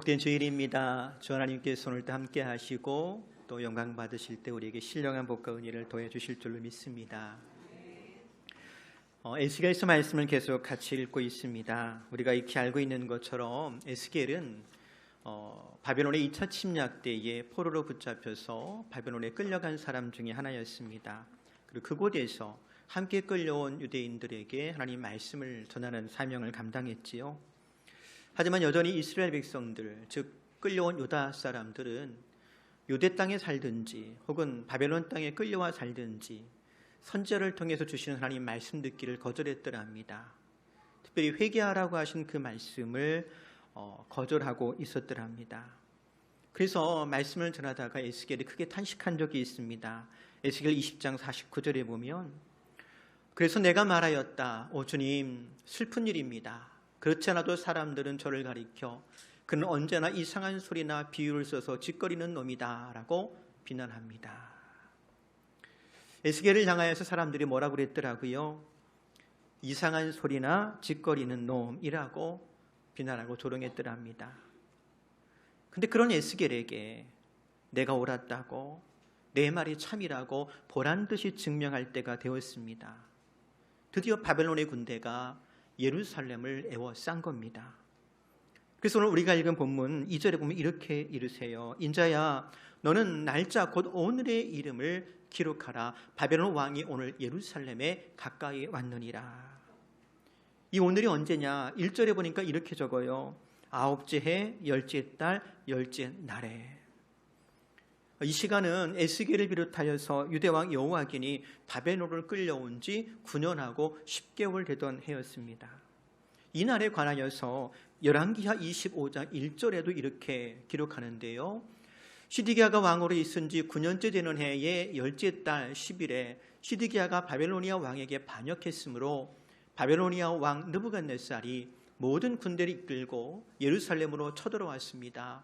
복된 주일입니다. 주 하나님께서 오늘도 함께 하시고 또 영광 받으실 때 우리에게 신령한 복과 은혜를 더해 주실 줄로 믿습니다. 에스겔서 말씀을 계속 같이 읽고 있습니다. 우리가 익히 알고 있는 것처럼 에스겔은 바벨론의 2차 침략 때에 포로로 붙잡혀서 바벨론에 끌려간 사람 중에 하나였습니다. 그리고 그곳에서 함께 끌려온 유대인들에게 하나님 말씀을 전하는 사명을 감당했지요. 하지만 여전히 이스라엘 백성들, 즉 끌려온 유다 사람들은 유대 땅에 살든지 혹은 바벨론 땅에 끌려와 살든지 선지자를 통해서 주시는 하나님 말씀 듣기를 거절했더랍니다. 특별히 회개하라고 하신 그 말씀을 거절하고 있었더랍니다. 그래서 말씀을 전하다가 에스겔이 크게 탄식한 적이 있습니다. 에스겔 20장 49절에 보면, 그래서 내가 말하였다. 오 주님, 슬픈 일입니다. 그렇지 않아도 사람들은 저를 가리켜 그는 언제나 이상한 소리나 비유를 써서 짓거리는 놈이다 라고 비난합니다. 에스겔을 향하여서 사람들이 뭐라고 그랬더라고요? 이상한 소리나 짓거리는 놈이라고 비난하고 조롱했더랍니다. 근데 그런 에스겔에게 내가 옳았다고, 내 말이 참이라고 보란듯이 증명할 때가 되었습니다. 드디어 바벨론의 군대가 예루살렘을 에워싼 겁니다. 그래서 오늘 우리가 읽은 본문 2절에 보면 이렇게 이르세요. 인자야, 너는 날짜 곧 오늘의 이름을 기록하라. 바벨론 왕이 오늘 예루살렘에 가까이 왔느니라. 이 오늘이 언제냐? 1절에 보니까 이렇게 적어요. 9째 해, 10째 달, 10째 날에. 이 시간은 에스겔을 비롯하여서 유대왕 여호야긴이 바벨론을 끌려온 지 9년하고 10개월 되던 해였습니다. 이 날에 관하여서 열왕기하 25장 1절에도 이렇게 기록하는데요. 시드기야가 왕으로 있은 지 9년째 되는 해의 10째 달 10일에 시드기야가 바벨로니아 왕에게 반역했으므로 바벨로니아 왕 느부갓네살이 모든 군대를 이끌고 예루살렘으로 쳐들어왔습니다.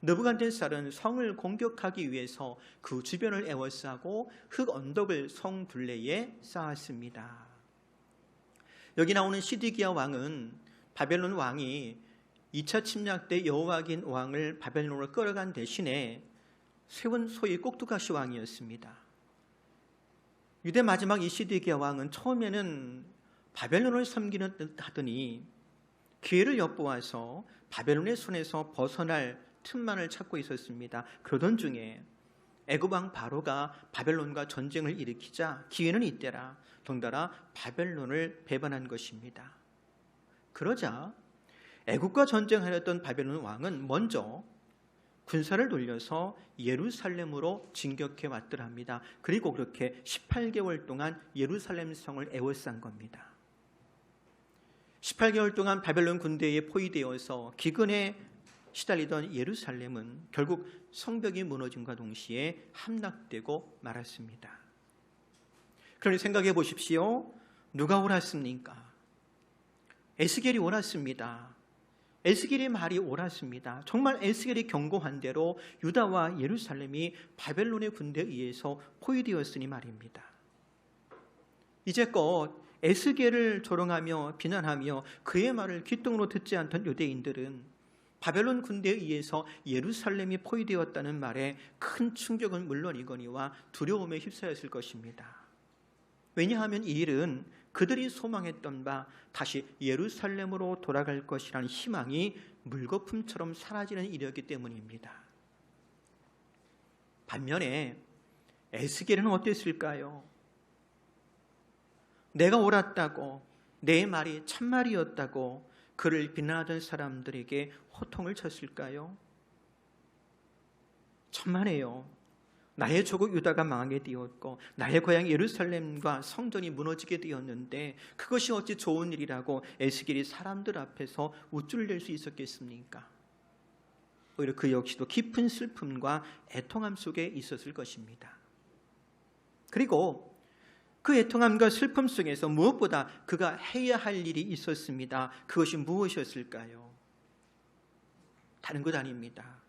느부갓네살은 성을 공격하기 위해서 그 주변을 에워싸고 흙 언덕을 성 둘레에 쌓았습니다. 여기 나오는 시드기야 왕은 바벨론 왕이 2차 침략 때 여호야긴 왕을 바벨론으로 끌어간 대신에 세운 소위 꼭두가시 왕이었습니다. 유대 마지막 이 시드기야 왕은 처음에는 바벨론을 섬기는 듯 하더니 기회를 엿보아서 바벨론의 손에서 벗어날 틈만을 찾고 있었습니다. 그러던 중에 애굽 왕 바로가 바벨론과 전쟁을 일으키자 기회는 이때라 덩달아 바벨론을 배반한 것입니다. 그러자 애굽과 전쟁하였던 바벨론 왕은 먼저 군사를 돌려서 예루살렘으로 진격해 왔더랍니다. 그리고 그렇게 18개월 동안 예루살렘 성을 에워싼 겁니다. 18개월 동안 바벨론 군대에 포위되어서 기근에 시달리던 예루살렘은 결국 성벽이 무너짐과 동시에 함락되고 말았습니다. 그러니 생각해 보십시오. 누가 옳았습니까? 에스겔이 옳았습니다. 에스겔의 말이 옳았습니다. 정말 에스겔이 경고한 대로 유다와 예루살렘이 바벨론의 군대에 의해서 포위되었으니 말입니다. 이제껏 에스겔을 조롱하며 비난하며 그의 말을 귓등으로 듣지 않던 유대인들은 바벨론 군대에 의해서 예루살렘이 포위되었다는 말에 큰 충격은 물론이거니와 두려움에 휩싸였을 것입니다. 왜냐하면 이 일은 그들이 소망했던 바 다시 예루살렘으로 돌아갈 것이라는 희망이 물거품처럼 사라지는 일이었기 때문입니다. 반면에 에스겔은 어땠을까요? 내가 옳았다고, 내 말이 참말이었다고 그를 비난하던 사람들에게 호통을 쳤을까요? 천만에요. 나의 조국 유다가 망하게 되었고 나의 고향 예루살렘과 성전이 무너지게 되었는데 그것이 어찌 좋은 일이라고 에스겔이 사람들 앞에서 우쭐을 낼 수 있었겠습니까? 오히려 그 역시도 깊은 슬픔과 애통함 속에 있었을 것입니다. 그리고 그 애통함과 슬픔 속에서 무엇보다 그가 해야 할 일이 있었습니다. 그것이 무엇이었을까요? 다른 것 아닙니다.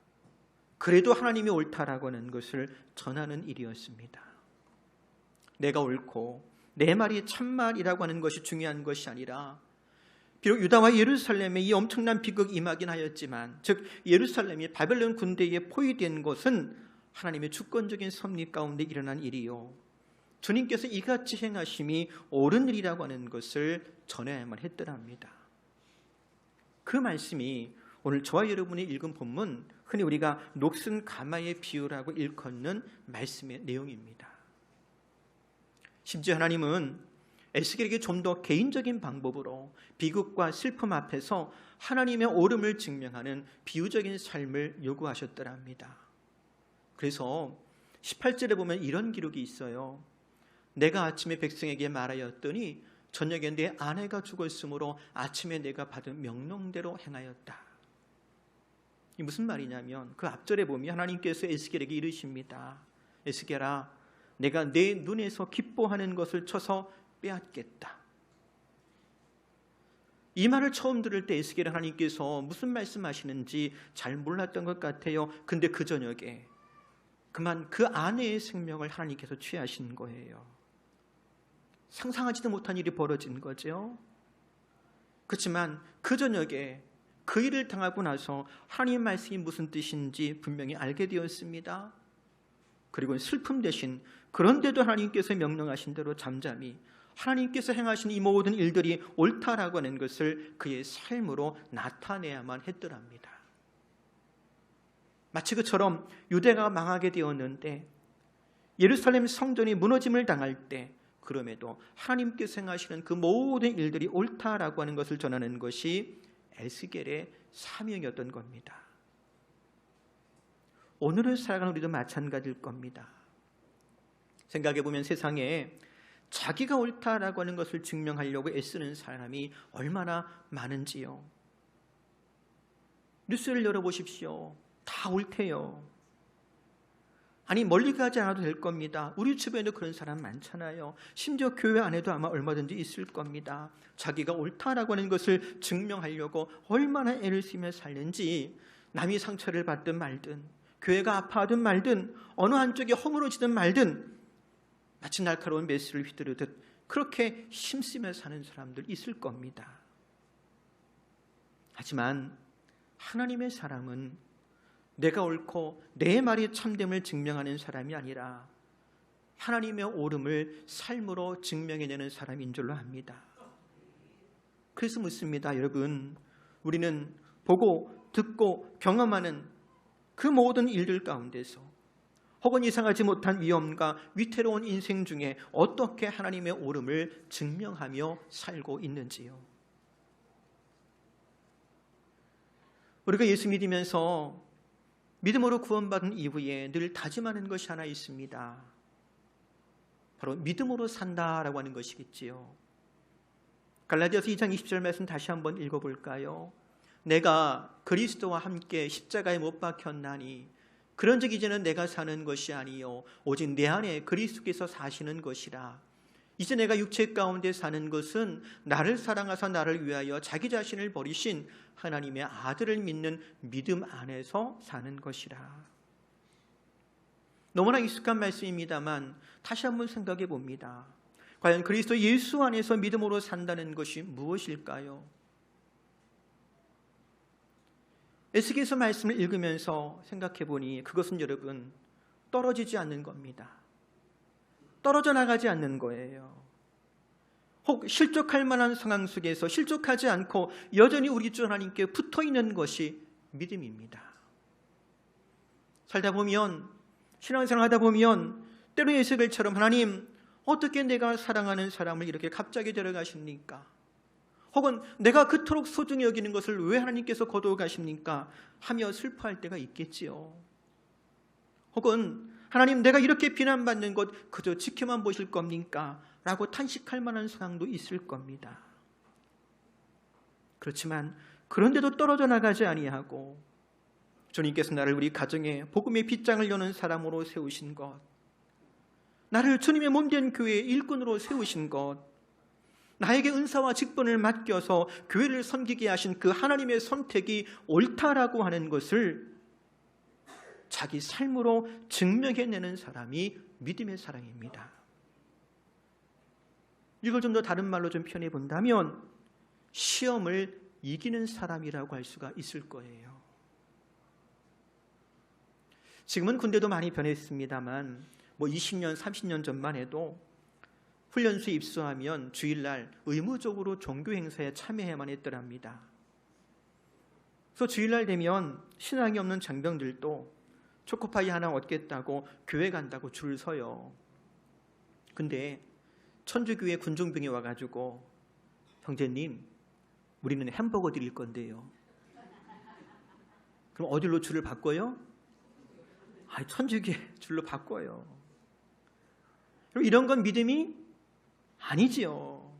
그래도 하나님이 옳다라고 하는 것을 전하는 일이었습니다. 내가 옳고 내 말이 참말이라고 하는 것이 중요한 것이 아니라 비록 유다와 예루살렘에 이 엄청난 비극이 임하긴 하였지만, 즉 예루살렘이 바벨론 군대에 포위된 것은 하나님의 주권적인 섭리 가운데 일어난 일이요, 주님께서 이같이 행하심이 옳은 일이라고 하는 것을 전해야만 했더랍니다. 그 말씀이 오늘 저와 여러분이 읽은 본문, 흔히 우리가 녹슨 가마의 비유라고 일컫는 말씀의 내용입니다. 심지어 하나님은 에스겔에게 좀 더 개인적인 방법으로 비극과 슬픔 앞에서 하나님의 옳음을 증명하는 비유적인 삶을 요구하셨더랍니다. 그래서 18절에 보면 이런 기록이 있어요. 내가 아침에 백성에게 말하였더니 저녁에 내 아내가 죽었으므로 아침에 내가 받은 명령대로 행하였다. 이 무슨 말이냐면, 그 앞절에 보면 하나님께서 에스겔에게 이르십니다. 에스겔아, 내가 내 눈에서 기뻐하는 것을 쳐서 빼앗겠다. 이 말을 처음 들을 때 에스겔 하나님께서 무슨 말씀하시는지 잘 몰랐던 것 같아요. 근데 그 저녁에 그만 그 아내의 생명을 하나님께서 취하신 거예요. 상상하지도 못한 일이 벌어진 거죠. 그렇지만 그 저녁에 그 일을 당하고 나서 하나님의 말씀이 무슨 뜻인지 분명히 알게 되었습니다. 그리고 슬픔 대신, 그런데도 하나님께서 명령하신 대로 잠잠히 하나님께서 행하신 이 모든 일들이 옳다라고 하는 것을 그의 삶으로 나타내야만 했더랍니다. 마치 그처럼 유대가 망하게 되었는데, 예루살렘 성전이 무너짐을 당할 때, 그럼에도 하나님께서 행하시는 그 모든 일들이 옳다라고 하는 것을 전하는 것이 에스겔의 사명이었던 겁니다. 오늘을 살아가는 우리도 마찬가지일 겁니다. 생각해보면 세상에 자기가 옳다라고 하는 것을 증명하려고 애쓰는 사람이 얼마나 많은지요. 뉴스를 열어보십시오. 다 옳대요. 아니, 멀리 가지 않아도 될 겁니다. 우리 주변에도 그런 사람 많잖아요. 심지어 교회 안에도 아마 얼마든지 있을 겁니다. 자기가 옳다라고 하는 것을 증명하려고 얼마나 애를 쓰며 살는지, 남이 상처를 받든 말든, 교회가 아파하든 말든, 어느 한쪽이 허물어지든 말든 마치 날카로운 메스를 휘두르듯 그렇게 힘쓰며 사는 사람들 있을 겁니다. 하지만 하나님의 사람은 내가 옳고 내 말이 참됨을 증명하는 사람이 아니라 하나님의 옳음을 삶으로 증명해내는 사람인 줄로 압니다. 그래서 묻습니다. 여러분, 우리는 보고 듣고 경험하는 그 모든 일들 가운데서 혹은 이상하지 못한 위험과 위태로운 인생 중에 어떻게 하나님의 옳음을 증명하며 살고 있는지요. 우리가 예수 믿으면서 믿음으로 구원받은 이후에 늘 다짐하는 것이 하나 있습니다. 바로 믿음으로 산다라고 하는 것이겠지요. 갈라디아서 2장 20절 말씀 다시 한번 읽어볼까요? 내가 그리스도와 함께 십자가에 못 박혔나니 그런즉 이제는 내가 사는 것이 아니요 오직 내 안에 그리스도께서 사시는 것이라. 이제 내가 육체 가운데 사는 것은 나를 사랑하사 나를 위하여 자기 자신을 버리신 하나님의 아들을 믿는 믿음 안에서 사는 것이라. 너무나 익숙한 말씀입니다만 다시 한번 생각해 봅니다. 과연 그리스도 예수 안에서 믿음으로 산다는 것이 무엇일까요? 에스겔서 말씀을 읽으면서 생각해 보니 그것은 여러분 떨어지지 않는 겁니다. 떨어져 나가지 않는 거예요. 혹 실족할 만한 상황 속에서 실족하지 않고 여전히 우리 주 하나님께 붙어있는 것이 믿음입니다. 살다 보면, 신앙생활 하다 보면 때로 에스겔처럼 하나님 어떻게 내가 사랑하는 사람을 이렇게 갑자기 데려가십니까? 혹은 내가 그토록 소중히 여기는 것을 왜 하나님께서 거두어 가십니까? 하며 슬퍼할 때가 있겠지요. 혹은 하나님 내가 이렇게 비난받는 것 그저 지켜만 보실 겁니까? 라고 탄식할 만한 상황도 있을 겁니다. 그렇지만 그런데도 떨어져 나가지 아니하고 주님께서 나를 우리 가정에 복음의 빗장을 여는 사람으로 세우신 것, 나를 주님의 몸된 교회의 일꾼으로 세우신 것, 나에게 은사와 직분을 맡겨서 교회를 섬기게 하신 그 하나님의 선택이 옳다라고 하는 것을 자기 삶으로 증명해내는 사람이 믿음의 사람입니다. 이걸 좀 더 다른 말로 좀 표현해 본다면 시험을 이기는 사람이라고 할 수가 있을 거예요. 지금은 군대도 많이 변했습니다만 20년, 30년 전만 해도 훈련소에 입소하면 주일날 의무적으로 종교 행사에 참여해야만 했더랍니다. 그래서 주일날 되면 신앙이 없는 장병들도 초코파이 하나 얻겠다고 교회 간다고 줄을 서요. 근데 천주교회 군종병이 와가지고 형제님, 우리는 햄버거 드릴 건데요. 그럼 어디로 줄을 바꿔요? 천주교회 줄로 바꿔요. 그럼 이런 건 믿음이 아니지요.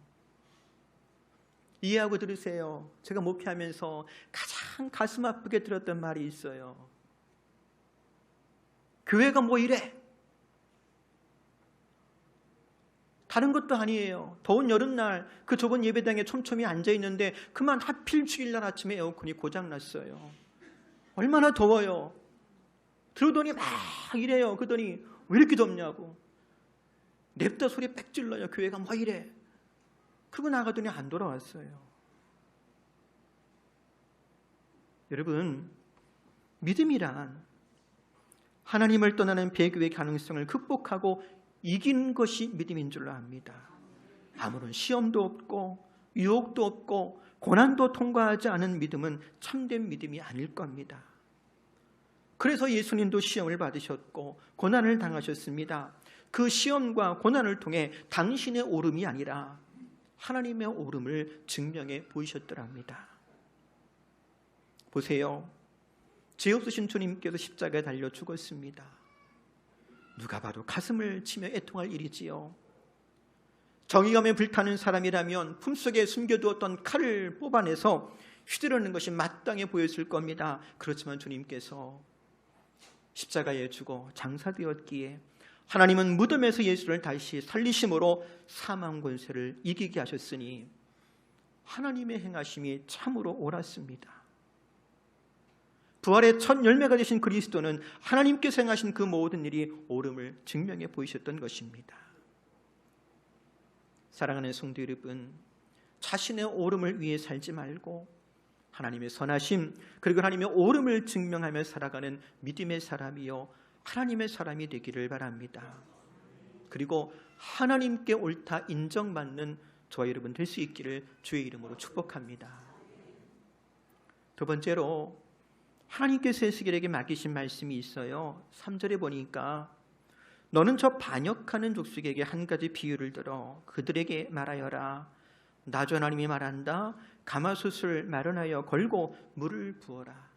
이해하고 들으세요. 제가 목회하면서 가장 가슴 아프게 들었던 말이 있어요. 교회가 뭐 이래? 다른 것도 아니에요. 더운 여름날 그 좁은 예배당에 촘촘히 앉아있는데 그만 하필 주일날 아침에 에어컨이 고장났어요. 얼마나 더워요. 들어오더니 막 이래요. 그러더니 왜 이렇게 덥냐고. 냅다 소리 빽 질러요. 교회가 뭐 이래. 그러고 나가더니 안 돌아왔어요. 여러분, 믿음이란 하나님을 떠나는 배교의 가능성을 극복하고 이기는 것이 믿음인 줄로 압니다. 아무런 시험도 없고 유혹도 없고 고난도 통과하지 않은 믿음은 참된 믿음이 아닐 겁니다. 그래서 예수님도 시험을 받으셨고 고난을 당하셨습니다. 그 시험과 고난을 통해 당신의 옳음이 아니라 하나님의 옳음을 증명해 보이셨더랍니다. 보세요. 죄 없으신 주님께서 십자가에 달려 죽었습니다. 누가 봐도 가슴을 치며 애통할 일이지요. 정의감에 불타는 사람이라면 품속에 숨겨두었던 칼을 뽑아내서 휘두르는 것이 마땅해 보였을 겁니다. 그렇지만 주님께서 십자가에 죽어 장사되었기에 하나님은 무덤에서 예수를 다시 살리심으로 사망 권세를 이기게 하셨으니 하나님의 행하심이 참으로 옳았습니다. 부활의 첫 열매가 되신 그리스도는 하나님께서 행하신 그 모든 일이 옳음을 증명해 보이셨던 것입니다. 사랑하는 성도 여러분, 자신의 옳음을 위해 살지 말고 하나님의 선하심 그리고 하나님의 옳음을 증명하며 살아가는 믿음의 사람이요 하나님의 사람이 되기를 바랍니다. 그리고 하나님께 옳다 인정받는 저와 여러분 될 수 있기를 주의 이름으로 축복합니다. 두 번째로 하나님께서 에스겔에게 맡기신 말씀이 있어요. 3절에 보니까 너는 저 반역하는 족속에게 한 가지 비유를 들어 그들에게 말하여라. 나 주 하나님이 말한다. 가마솥을 마련하여 걸고 물을 부어라.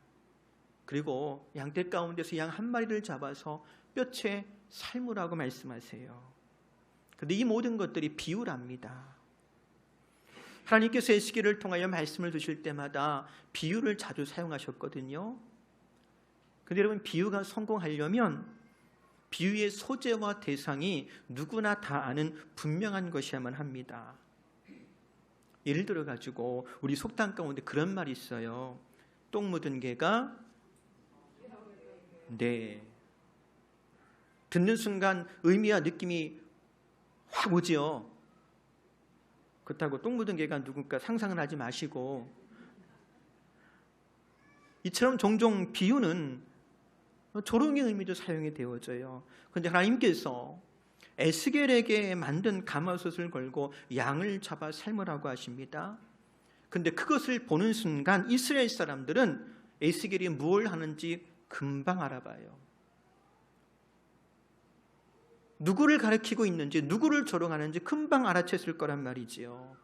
그리고 양떼 가운데서 양 한 마리를 잡아서 뼈채 삶으라고 말씀하세요. 그런데 이 모든 것들이 비유랍니다. 하나님께서 에스겔을 통하여 말씀을 주실 때마다 비유를 자주 사용하셨거든요. 그런데 여러분, 비유가 성공하려면 비유의 소재와 대상이 누구나 다 아는 분명한 것이야만 합니다. 예를 들어 가지고 우리 속담 가운데 그런 말이 있어요. 똥 묻은 개가 듣는 순간 의미와 느낌이 확 오지요. 그렇다고 똥 묻은 개가 누굴까 상상은 하지 마시고, 이처럼 종종 비유는 조롱의 의미도 사용이 되어져요. 그런데 하나님께서 에스겔에게 만든 가마솥을 걸고 양을 잡아 삶으라고 하십니다. 그런데 그것을 보는 순간 이스라엘 사람들은 에스겔이 무엇을 하는지 금방 알아봐요. 누구를 가리키고 있는지, 누구를 조롱하는지 금방 알아챘을 거란 말이지요.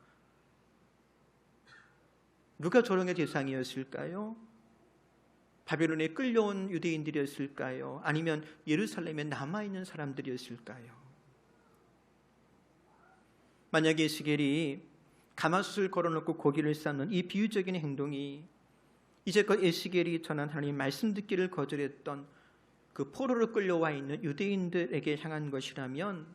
누가 조롱의 대상이었을까요? 바벨론에 끌려온 유대인들이었을까요? 아니면 예루살렘에 남아있는 사람들이었을까요? 만약에 에스겔이 가마솥을 걸어놓고 고기를 쌓는 이 비유적인 행동이 이제껏 에스겔이 전한 하나님 말씀 듣기를 거절했던 그 포로로 끌려와 있는 유대인들에게 향한 것이라면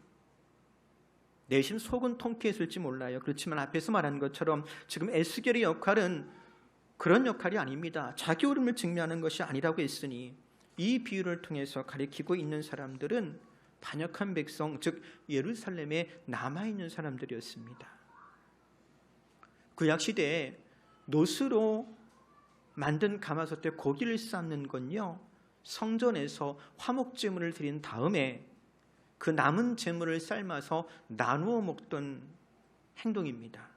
내심 속은 통쾌했을지 몰라요. 그렇지만 앞에서 말한 것처럼 지금 에스겔의 역할은 그런 역할이 아닙니다. 자기 옳음을 증명하는 것이 아니라고 했으니 이 비유를 통해서 가리키고 있는 사람들은 반역한 백성, 즉 예루살렘에 남아있는 사람들이었습니다. 구약 시대에 노스로 만든 가마솥에 고기를 삶는 건요, 성전에서 화목제물을 드린 다음에 그 남은 제물을 삶아서 나누어 먹던 행동입니다.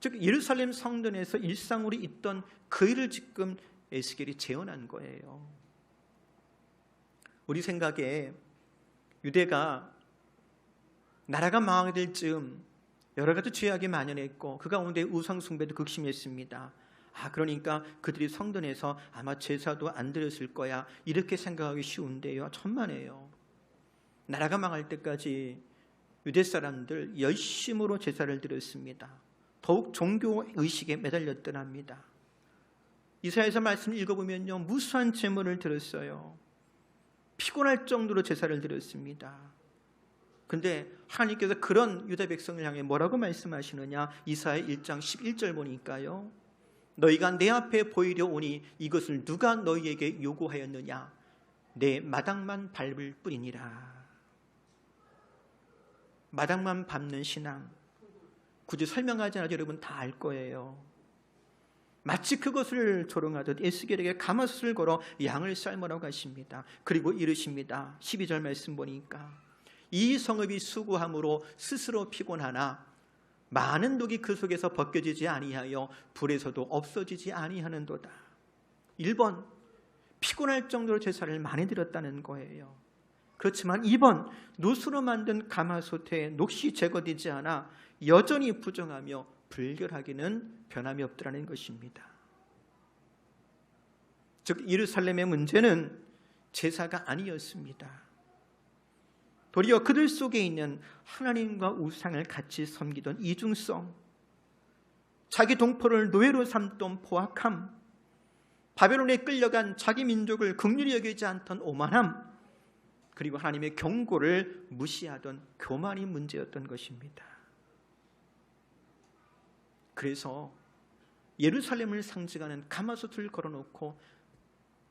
즉 예루살렘 성전에서 일상으로 있던 그 일을 지금 에스겔이 재현한 거예요. 우리 생각에 유대가 나라가 망하게 될 즈음 여러 가지 죄악이 만연했고 그 가운데 우상 숭배도 극심했습니다. 그러니까 그들이 성전에서 아마 제사도 안 드렸을 거야, 이렇게 생각하기 쉬운데요, 천만에요. 나라가 망할 때까지 유대 사람들 열심으로 제사를 드렸습니다. 더욱 종교 의식에 매달렸더랍니다. 이사야서 말씀을 읽어보면요, 무수한 제물을 드렸어요. 피곤할 정도로 제사를 드렸습니다. 근데 하나님께서 그런 유다 백성을 향해 뭐라고 말씀하시느냐? 이사야 1장 11절 보니까요, 너희가 내 앞에 보이려 오니 이것을 누가 너희에게 요구하였느냐? 내 마당만 밟을 뿐이니라. 마당만 밟는 신앙, 굳이 설명하지 않아도 여러분 다 알 거예요. 마치 그것을 조롱하듯 에스겔에게 가마솥을 걸어 양을 삶으라고 하십니다. 그리고 이르십니다. 12절 말씀 보니까 이 성읍이 수고함으로 스스로 피곤하나 많은 독이 그 속에서 벗겨지지 아니하여 불에서도 없어지지 아니하는도다. 1번, 피곤할 정도로 제사를 많이 드렸다는 거예요. 그렇지만 2번, 노수로 만든 가마솥에 녹시 제거되지 않아 여전히 부정하며 불결하기는 변함이 없더라는 것입니다. 즉 예루살렘의 문제는 제사가 아니었습니다. 도리어 그들 속에 있는 하나님과 우상을 같이 섬기던 이중성, 자기 동포를 노예로 삼던 포악함, 바벨론에 끌려간 자기 민족을 긍휼히 여기지 않던 오만함, 그리고 하나님의 경고를 무시하던 교만이 문제였던 것입니다. 그래서 예루살렘을 상징하는 가마솥을 걸어놓고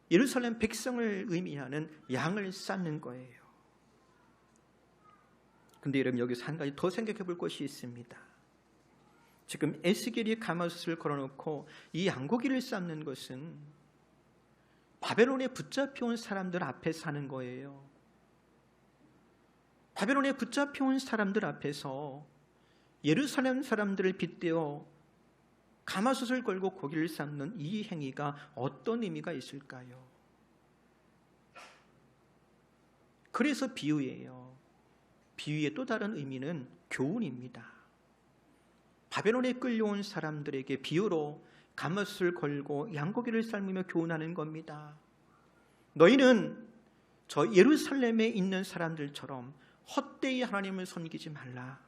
예루살렘 백성을 의미하는 양을 쌓는 거예요. 근데 여러분, 여기서 한 가지 더 생각해 볼 것이 있습니다. 지금 에스겔이 가마솥을 걸어놓고 이 양고기를 쌓는 것은 바벨론에 붙잡혀온 사람들 앞에 사는 거예요. 바벨론에 붙잡혀온 사람들 앞에서 예루살렘 사람들을 빗대어 가마솥을 걸고 고기를 삶는 이 행위가 어떤 의미가 있을까요? 그래서 비유예요. 비유의 또 다른 의미는 교훈입니다. 바벨론에 끌려온 사람들에게 비유로 가마솥을 걸고 양고기를 삶으며 교훈하는 겁니다. 너희는 저 예루살렘에 있는 사람들처럼 헛되이 하나님을 섬기지 말라.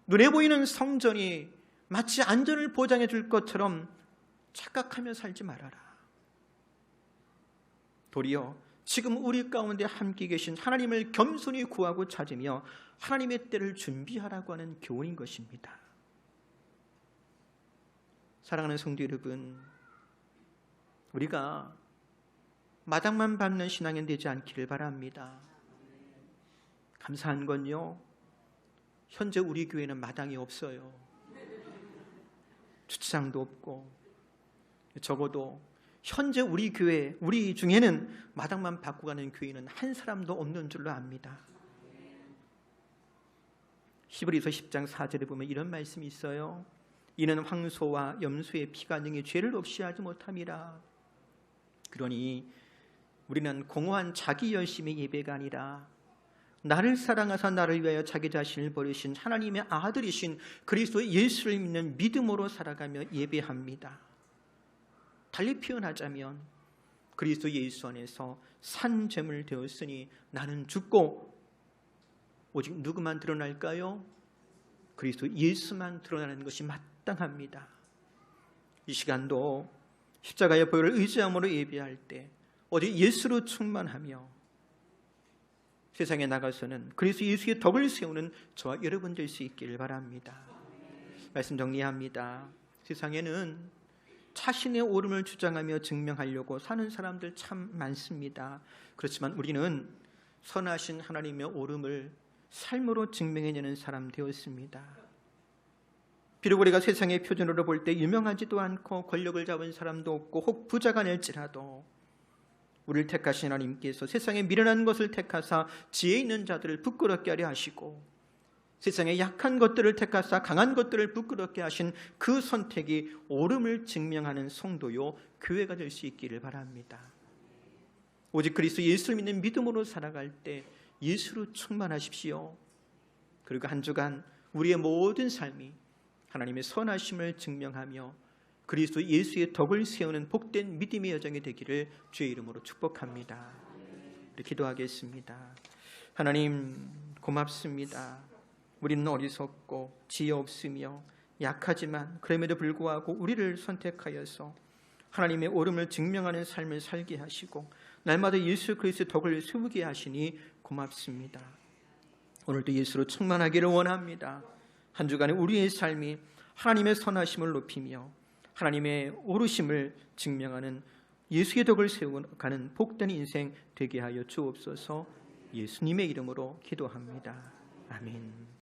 눈에 보이는 성전이 마치 안전을 보장해 줄 것처럼 착각하며 살지 말아라. 도리어 지금 우리 가운데 함께 계신 하나님을 겸손히 구하고 찾으며 하나님의 때를 준비하라고 하는 교훈인 것입니다. 사랑하는 성도 여러분, 우리가 마당만 밟는 신앙이 되지 않기를 바랍니다. 감사한 건요, 현재 우리 교회는 마당이 없어요. 주차장도 없고, 적어도 현재 우리 교회, 우리 중에는 마당만 밟고 가는 교회는 한 사람도 없는 줄로 압니다. 히브리서 10장 4절에 보면 이런 말씀이 있어요. 이는 황소와 염소의 피가 능히 죄를 없이 하지 못함이라. 그러니 우리는 공허한 자기 열심의 예배가 아니라 나를 사랑하사 나를 위하여 자기 자신을 버리신 하나님의 아들이신 그리스도 예수를 믿는 믿음으로 살아가며 예배합니다. 달리 표현하자면 그리스도 예수 안에서 산 제물 되었으니 나는 죽고 오직 누구만 드러날까요? 그리스도 예수만 드러나는 것이 마땅합니다. 이 시간도 십자가의 보혈을 의지함으로 예배할 때 오직 예수로 충만하며 세상에 나가서는 그리스도 예수의 덕을 세우는 저와 여러분 될 수 있기를 바랍니다. 말씀 정리합니다. 세상에는 자신의 옳음을 주장하며 증명하려고 사는 사람들 참 많습니다. 그렇지만 우리는 선하신 하나님의 옳음을 삶으로 증명해내는 사람 되었습니다. 비록 우리가 세상의 표준으로 볼 때 유명하지도 않고 권력을 잡은 사람도 없고 혹 부자가 될지라도 우리를 택하신 하나님께서 세상에 미련한 것을 택하사 지혜 있는 자들을 부끄럽게 하려 하시고 세상의 약한 것들을 택하사 강한 것들을 부끄럽게 하신 그 선택이 옳음을 증명하는 성도요 교회가 될 수 있기를 바랍니다. 오직 그리스도 예수를 믿는 믿음으로 살아갈 때 예수로 충만하십시오. 그리고 한 주간 우리의 모든 삶이 하나님의 선하심을 증명하며 그리스도 예수의 덕을 세우는 복된 믿음의 여정이 되기를 주의 이름으로 축복합니다. 기도하겠습니다. 하나님 고맙습니다. 우리는 어리석고 지혜 없으며 약하지만 그럼에도 불구하고 우리를 선택하여서 하나님의 옳음을 증명하는 삶을 살게 하시고 날마다 예수 그리스도의 덕을 세우게 하시니 고맙습니다. 오늘도 예수로 충만하기를 원합니다. 한 주간의 우리의 삶이 하나님의 선하심을 높이며 하나님의 오르심을 증명하는 예수의 덕을 세워가는 복된 인생 되게 하여 주옵소서. 예수님의 이름으로 기도합니다. 아멘.